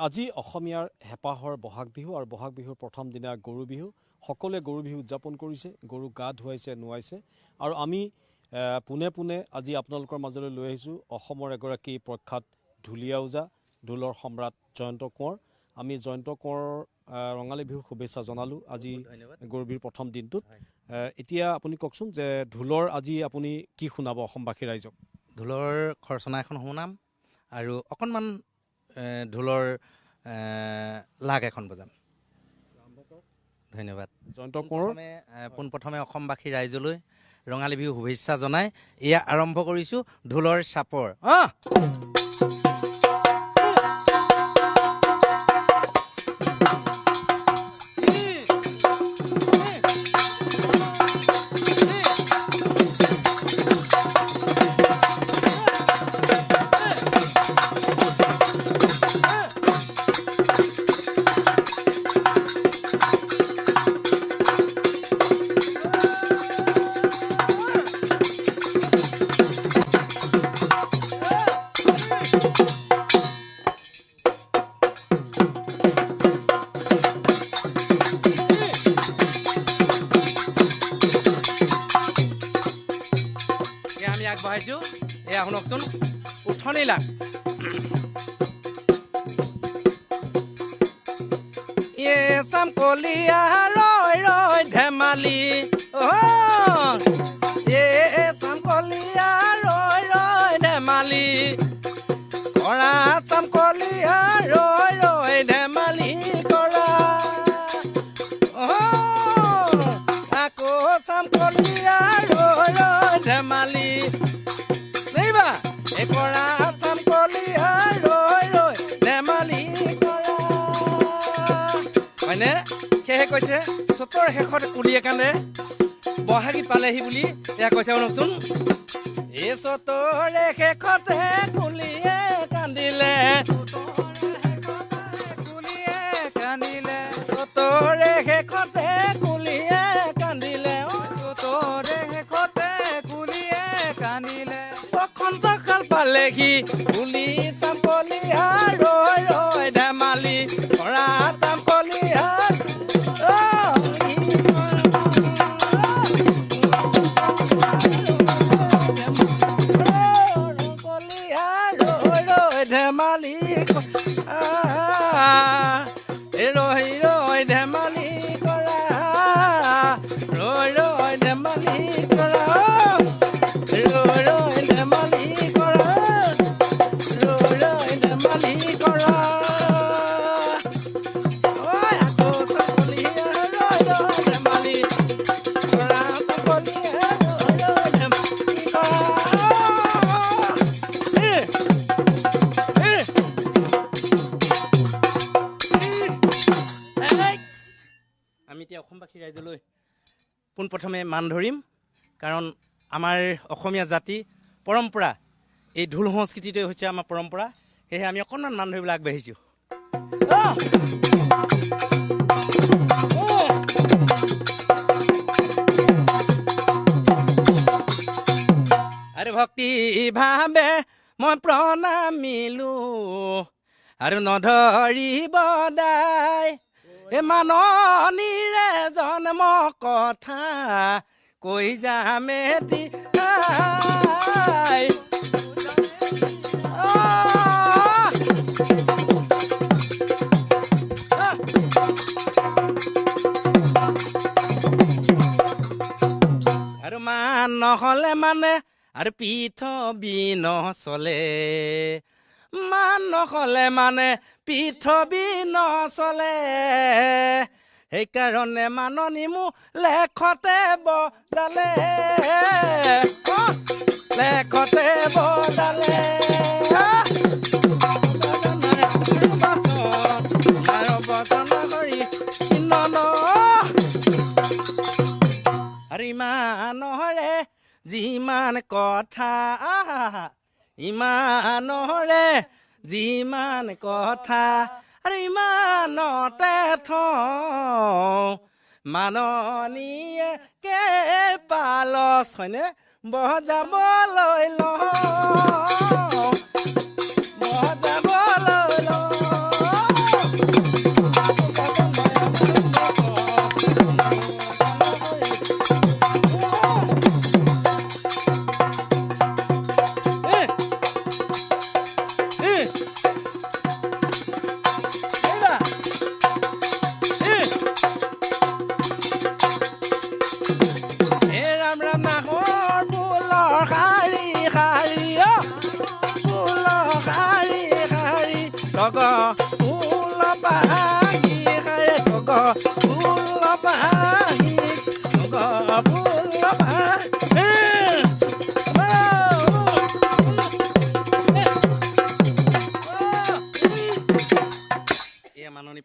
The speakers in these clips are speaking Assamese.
আজি অসমীয়াৰ হেঁপাহৰ বহাগ বিহু আৰু বহাগ বিহুৰ প্ৰথম দিনা গৰু বিহু সকলোৱে গৰু বিহু উদযাপন কৰিছে গৰু গা ধুৱাইছে নুৱাইছে আৰু আমি পুনে পুনে আজি আপোনালোকৰ মাজলৈ লৈ আহিছোঁ অসমৰ এগৰাকী প্ৰখ্যাত ঢুলীয়া ওজা ঢোলৰ সম্ৰাট জয়ন্ত কোঁৱৰ আমি জয়ন্ত কোঁৱৰৰ ৰঙালী বিহুৰ শুভেচ্ছা জনালোঁ আজি গৰু বিহুৰ প্ৰথম দিনটোত এতিয়া আপুনি কওকচোন যে ঢোলৰ আজি আপুনি কি শুনাব অসমবাসী ৰাইজক ঢোলৰ খৰচনা এখন শুনাম আৰু অকণমান ঢোলৰ লাগ এখন বজাম ধন্যবাদ জয়ন্ত কোঁৱৰ পোনপ্ৰথমে অসমবাসী ৰাইজলৈ ৰঙালী বিহু শুভেচ্ছা জনাই এয়া আৰম্ভ কৰিছোঁ ঢোলৰ চাপৰ আগবঢ়াইছোঁ এয়া শুনকচোন উঠনি লাগ চাম কলিয়া ৰৈ ৰৈ ধেমালি চাম কলিয়া ৰৈ ৰৈ ধেমালি কৰা চাম কলিয়া ৰৈ ৰৈ ধেমালি কৰা আকৌ চাম কলিয়া ৰৈ ৰৈ ধেমালি কৰা চাম কলিয়া ৰৈ ৰৈ ধেমালি কৰা হয়নে সেয়েহে কৈছে চতৰ শেষত কুলিয়ে কান্দে বহাগী পালেহি বুলি এয়া কৈছে শুনকচোন এই চতৰে শেষতে কুলিয়ে কান্দিলে কুলিয়ে কান্দিলে চতৰে শেষতে কুলিয়ে কান্দিলে চতৰে শেষতে কুলিয়ে কান্দিলে বসন্ত কাল পালেহি কুলি চাম কলিয়া ৰৈ ৰৈ ধেমালি কৰা চাম কলিয়া কলিয়া ৰৈ ৰৈ ধেমালি ৰৈ ৰৈ ধেমালি কৰা ৰৈ ৰৈ ধেমালি কৰা ৰৈ ৰৈ ধেমালি কৰা ৰৈ ৰৈ ধেমালি কৰা আকৌ চাকলিয়া ৰৈ ৰৈ ধেমালি কৰা চাকলিয়া ৰৈ ৰৈ ধেমালি কৰা আমি এতিয়া অসমবাসী ৰাইজলৈ পোনপ্ৰথমে মান ধৰিম কাৰণ আমাৰ অসমীয়া জাতি পৰম্পৰা এই ঢোল সংস্কৃতিটোৱে হৈছে আমাৰ পৰম্পৰা সেয়েহে আমি অকণমান মান ধৰিবলৈ আগবাঢ়িছোঁ আৰু ভক্তি ভাৱে মই প্ৰণামিলো আৰু নধৰিব দাই এই মাননীৰে জন্ম কথা কৈ যামে আৰু মান নহ'লে মানে আৰু পৃথিৱী নচলে মান নহ'লে মানে পৃথিৱী নচলে সেইকাৰণে মাননী মোৰ লেখতে বদালে লেখতে বদালে আৰু ইমানৰে যিমান কথা ইমানৰে যিমান কথা আৰু ইমানতে থওঁ মাননীয়ে কে পালচ হয়নে বজাবলৈ লওঁ বজাবলৈ লওঁ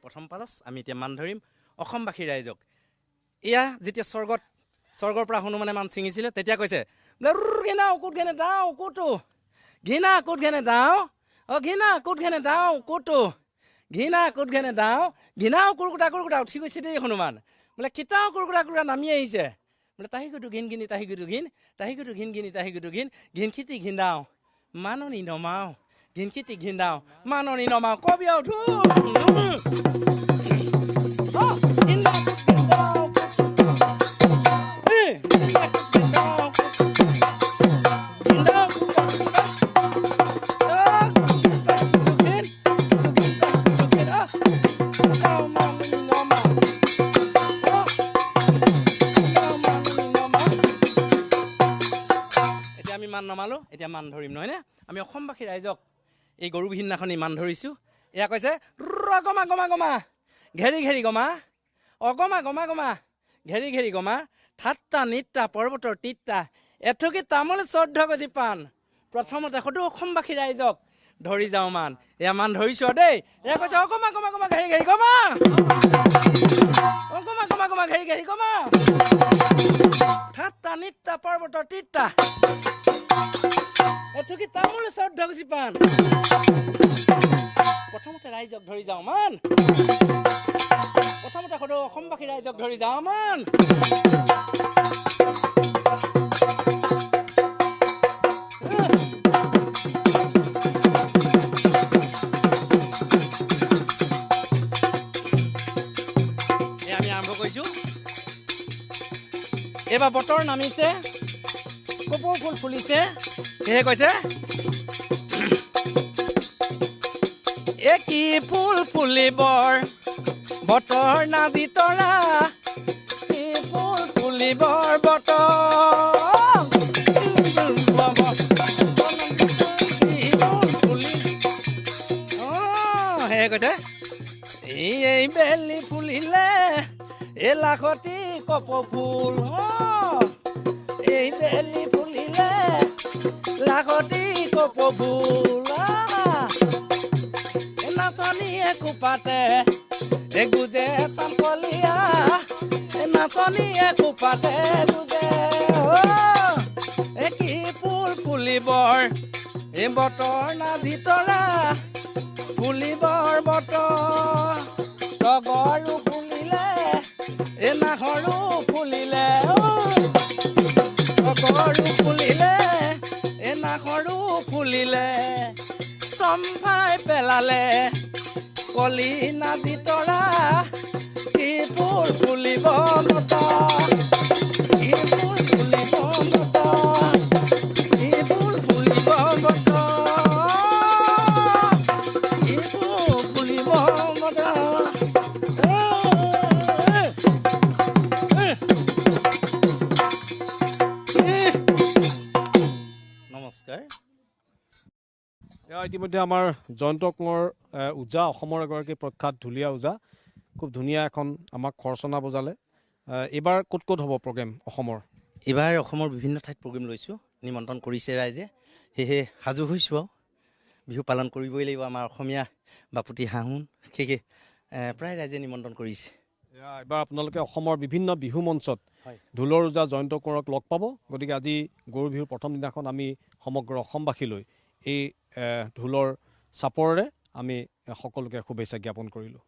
প্ৰথম পালাচ আমি এতিয়া মান ধৰিম অসমবাসী ৰাইজক। এয়া যেতিয়া স্বৰ্গৰ পৰা হনুমানে মান ছিঙিছিলে তেতিয়া কৈছে ঘিনা ক'ত ঘেনে যাওঁ ক'তো ঘিনা ক'ত ঘেনে যাওঁ ঘিনা ক'ত ঘেনে যাওঁ ক'তো ঘিনা ক'ত ঘেনে যাওঁ ঘিনাও কুৰকুটা উঠি গৈছে দেই হনুমান বোলে কিতাও কুৰকুটা নামি আহিছে বোলে তাহিগুটো ঘিন ঘিনি তাহিগুটো ঘিন তাহিগুটো ঘিন ঘিনি তাহিগুটো ঘিন ঘিন খিতি ঘিন্দাও মাননি নমাও ঘিন খিতি ঘিন্দাও মাননি নমাও কবি উঠো নমালো এতিয়া মান ধৰিম নহয়নে আমি অসমবাসী ৰাইজক এই গৰু বিহু দিনাখনি মান ধৰিছোঁ। এয়া কৈছে গমা গমা গমা ঘেৰি ঘেৰি গমা অগমা গমা গমা ঘেৰি ঘেৰি গমা ঠাট্টা নিত্যা পৰ্বতৰ তিত্তা এথুকি তামোল 14 কেজি পাণ প্ৰথমতে সদৌ অসমবাসী ৰাইজক ধৰি যাওঁ মান এয়া মান ধৰিছোঁ দেই। এয়া কৈছে অগমা গমা গমা ঘেৰি ঘেৰি গমা অগমা গমা গমা ঘেৰি ঘেৰি গমা ঠাট্টা নিত্যা পৰ্বতৰ তিত্তা এথুকি তামোল 14 কেজি পাণ প্ৰথমতে ৰাইজক ধৰি যাওঁ মান প্ৰথমতে সদৌ অসমবাসী ৰাইজক ধৰি যাওঁ মান আমি আৰম্ভ কৰিছোঁ। এইবাৰ বতৰ নামিছে কপৌ ফুল ফুলিছে সেয়ে কৈছে এ কি ফুল ফুলিবৰ বতৰ নাজি তৰা কি ফুল ফুলিবৰ বতৰ সেয়ে কৈছে এই বেলি ফুলিলে এ লাখতি কপৌ ফুল এই বেলি ফুলিলে লাখতি কপৌ ফুল নাচনীয়ে কোপাতে গুজে চাম্পলিয়া নাচনীয়ে কোপাতে গুজে কি ফুল ফুলিবৰ এই বতৰ নাজি তৰা ফুলিবৰ বতৰ তগৰো ফুলিলে এ নাহৰো ফুলিলে তগৰো ফুলিলে এ নাহৰো ফুলিলে চম্ভাই পেলালে কলি নাজি তৰা কি ফুল ফুলিব বতৰ কি ফুল ফুলিব বতৰ কি ফুল ফুলিব বতৰ কি ফুল ফুলিব বতৰ নমস্কাৰ। ইতিমধ্যে আমাৰ জয়ন্ত কোঁৱৰ ওজা অসমৰ এগৰাকী প্ৰখ্যাত ঢুলীয়া ওজা খুব ধুনীয়া এখন আমাক খৰচনা বজালে। এইবাৰ ক'ত ক'ত হ'ব প্ৰগ্ৰেম অসমৰ? এইবাৰ অসমৰ বিভিন্ন ঠাইত প্ৰগ্ৰেম লৈছোঁ নিমন্ত্ৰণ কৰিছে ৰাইজে সেয়েহে সাজু হৈছোঁ আৰু বিহু পালন কৰিবই লাগিব আমাৰ অসমীয়া বাপুতি সাহোন সেয়েহে প্ৰায় ৰাইজে নিমন্ত্ৰণ কৰিছে। এইবাৰ আপোনালোকে অসমৰ বিভিন্ন বিহু মঞ্চত ঢোলৰ ওজা জয়ন্ত কোঁৱৰক লগ পাব। গতিকে আজি গৰু বিহুৰ প্ৰথম দিনাখন আমি সমগ্ৰ অসমবাসীলৈ এই ঢোলৰ চাপৰেৰে আমি সকলোকে শুভেচ্ছা জ্ঞাপন কৰিলোঁ।